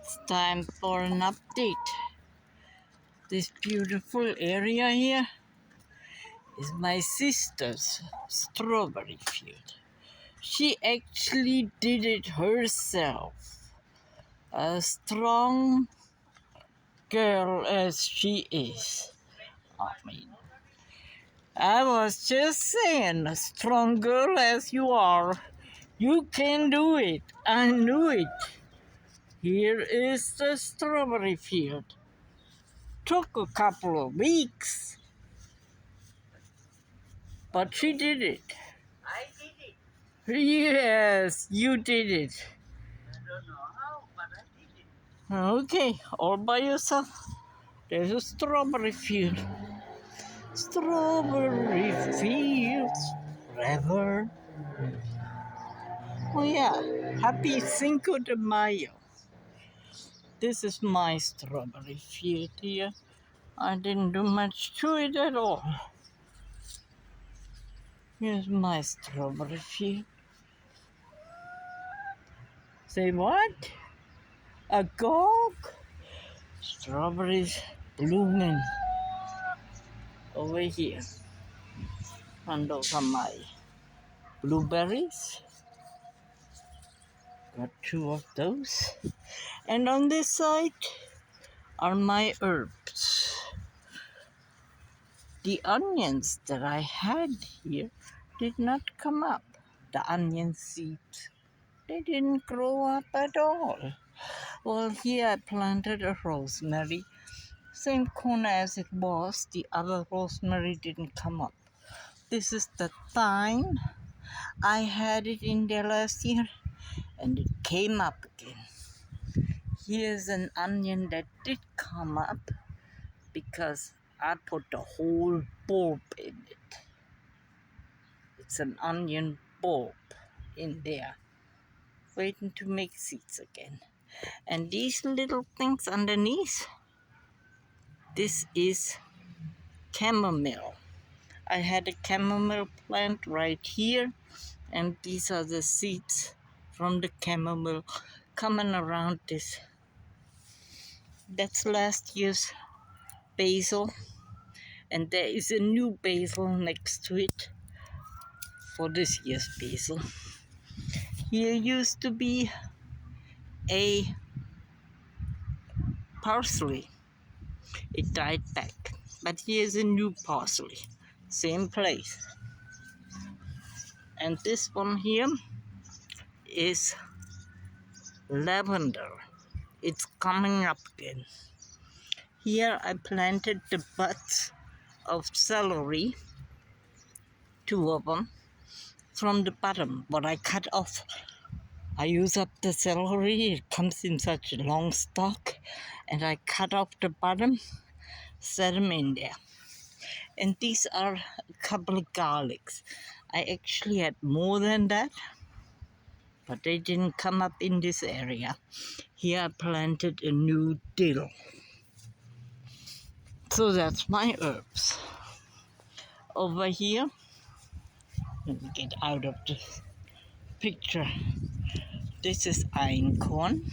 It's time for an update. This beautiful area here is my sister's strawberry field. She actually did it herself. A strong girl as she is. I was just saying, a strong girl as you are, you can do it. I knew it. Here is the strawberry field. Took a couple of weeks, but she did it. I did it. Yes, you did it. I don't know how, but I did it. Okay, all by yourself. There's a strawberry field. Strawberry fields forever. Oh yeah, happy Cinco de Mayo. This is my strawberry field here. I didn't do much to it at all. Here's my strawberry field. Say what? A gog? Strawberries blooming over here. And those are my blueberries. Got two of those. And on this side are my herbs. The onions that I had here did not come up. The onion seeds, they didn't grow up at all. Well, here I planted a rosemary. Same corner as it was, the other rosemary didn't come up. This is the thyme. I had it in there last year and it came up again. Here's an onion that did come up because I put the whole bulb in it. It's an onion bulb in there, waiting to make seeds again. And these little things underneath, this is chamomile. I had a chamomile plant right here, and these are the seeds from the chamomile coming around this. That's last year's basil, and there is a new basil next to it for this year's basil. Here used to be a parsley. It died back, but here's a new parsley, same place. And this one here is lavender. It's coming up again. Here I planted the buds of celery, two of them, from the bottom, but I cut off. I use up the celery, it comes in such a long stalk, and I cut off the bottom, set them in there. And these are a couple of garlics. I actually had more than that, but they didn't come up in this area. Here I planted a new dill. So that's my herbs. Over here, let me get out of the picture. This is einkorn.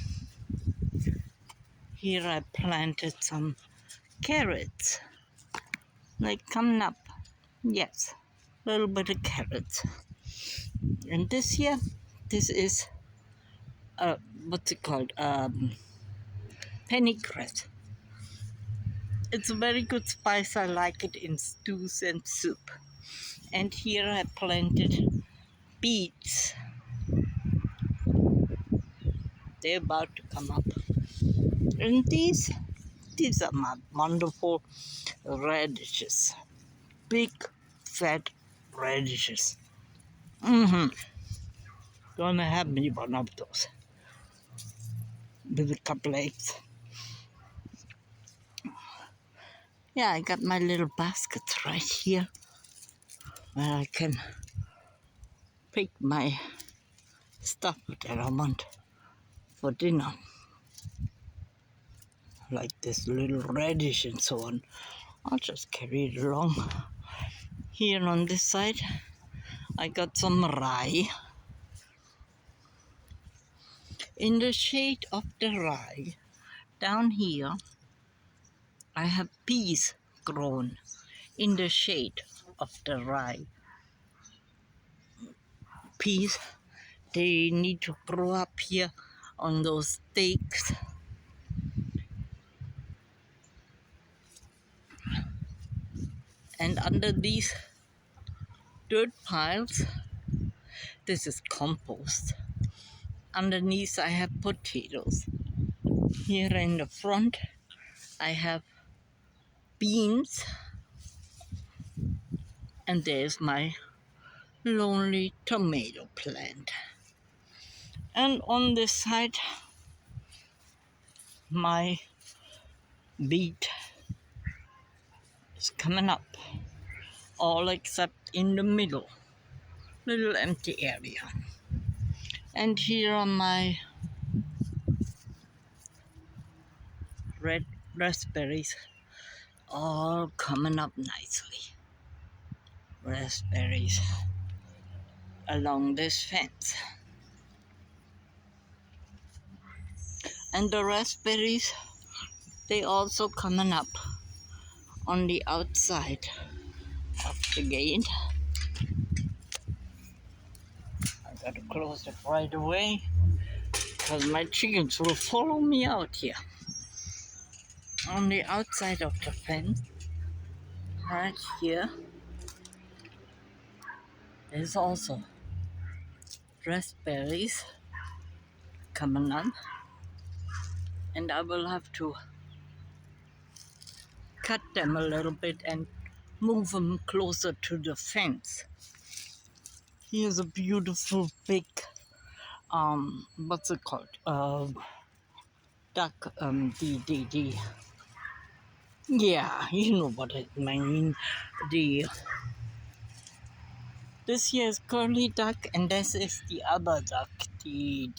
Here I planted some carrots. They coming up. Yes, a little bit of carrots. And this here, this is what's it called? Pennycress. It's a very good spice. I like it in stews and soup. And here I planted beets. They're about to come up. And these are my wonderful radishes. Big, fat radishes. Gonna have me one of those with a couple eggs. Yeah, I got my little baskets right here where I can pick my stuff that I want for dinner. Like this little radish and so on. I'll just carry it along. Here on this side, I got some rye. In the shade of the rye, down here I have peas grown in the shade of the rye. Peas, they need to grow up here on those stakes. And under these dirt piles, this is compost. Underneath I have potatoes. Here in the front I have beans. And there's my lonely tomato plant. And on this side, my beet is coming up, all except in the middle, little empty area. And here are my red raspberries, all coming up nicely. Raspberries along this fence. And the raspberries, they also coming up on the outside of the gate. I gotta close it right away because my chickens will follow me out here. On the outside of the fence, right here, there's also raspberries coming up, and I will have to cut them a little bit and move them closer to the fence. Here's a beautiful big, what's it called? Duck, yeah, you know what I mean. This here is curly duck, and this is the other duck, the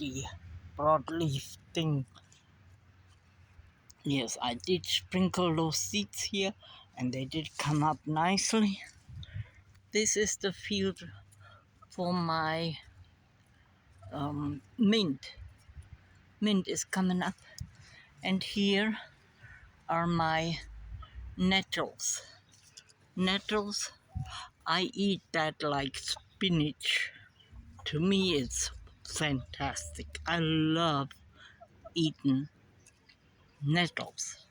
broadleaf thing. Yes, I did sprinkle those seeds here, and they did come up nicely. This is the field for my mint. Mint is coming up, and here are my nettles. Nettles, I eat that like spinach. To me, it's fantastic. I love eating nettles.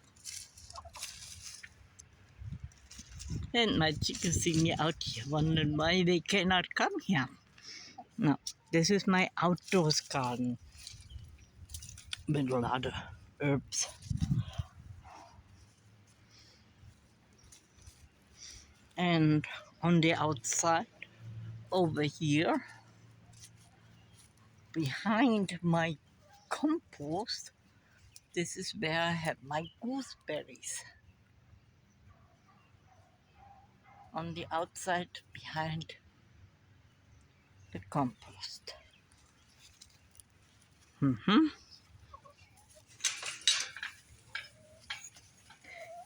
And my chickens see me out here, wondering why they cannot come here. No, this is my outdoors garden with a lot of herbs. And on the outside, over here, behind my compost, this is where I have my gooseberries. On the outside, behind the compost.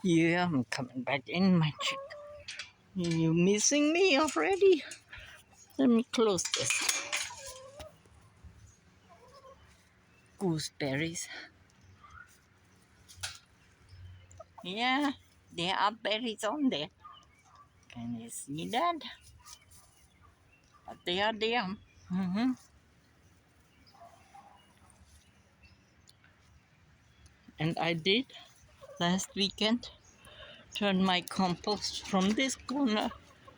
Yeah, I'm coming back in, my chick. You missing me already? Let me close this. Gooseberries. Yeah, there are berries on there. Can you see that? But they are there. And I did last weekend turn my compost from this corner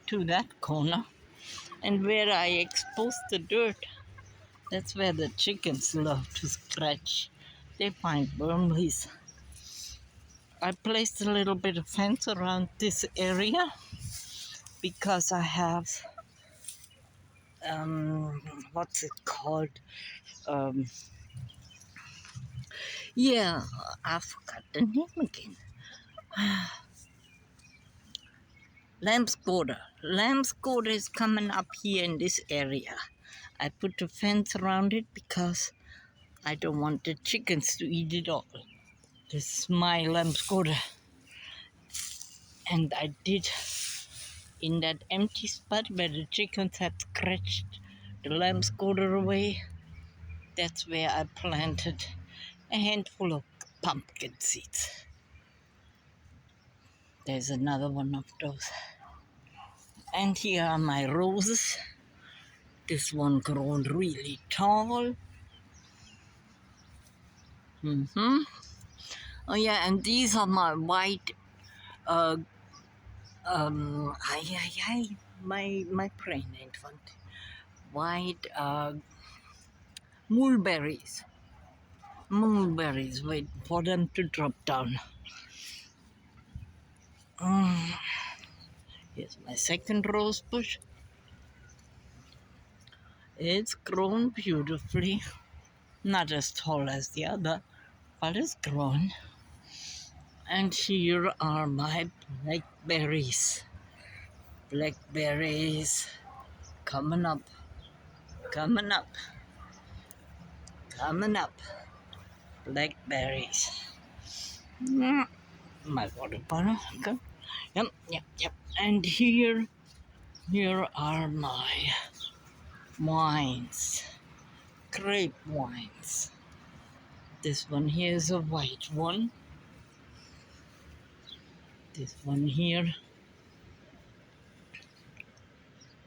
to that corner. And where I exposed the dirt, that's where the chickens love to scratch. They find wormies. I placed a little bit of fence around this area because I have, what's it called? Yeah, I forgot the name again. Lamb's quarter. Lamb's quarter is coming up here in this area. I put a fence around it because I don't want the chickens to eat it all. This is my lamb's quarter. And I did, in that empty spot where the chickens had scratched the lamb's quarter away, that's where I planted a handful of pumpkin seeds. There's another one of those. And here are my roses. This one grown really tall. Oh yeah, and these are my white uh my brain ain't fun. White mulberries. Mulberries, wait for them to drop down. Here's my second rose bush. It's grown beautifully. Not as tall as the other, but it's grown. And here are my blackberries. Blackberries coming up, coming up, coming up. Blackberries. My water bottle. Okay. Yep. And here are my wines. Grape wines. This one here is a white one. This one here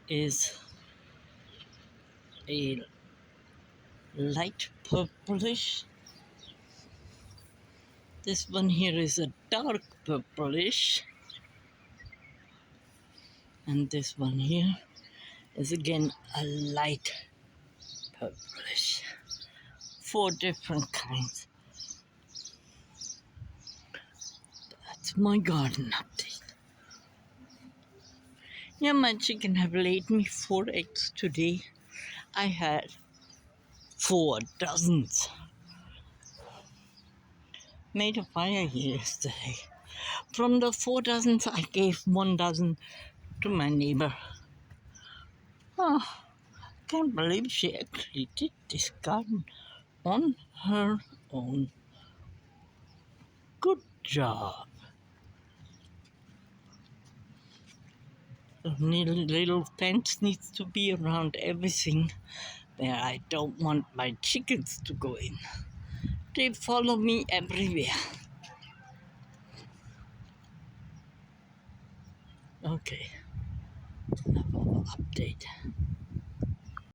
is a light purplish. This one here is a dark purplish. And this one here is again a light purplish. 4 different kinds. That's my garden update. Yeah, my chicken have laid me 4 eggs today. I had 4 dozens. Made a fire yesterday. From the 4 dozens, I gave 1 dozen to my neighbor. Oh, can't believe she actually did this garden on her own. Good job. A little fence needs to be around everything where I don't want my chickens to go in. They follow me everywhere.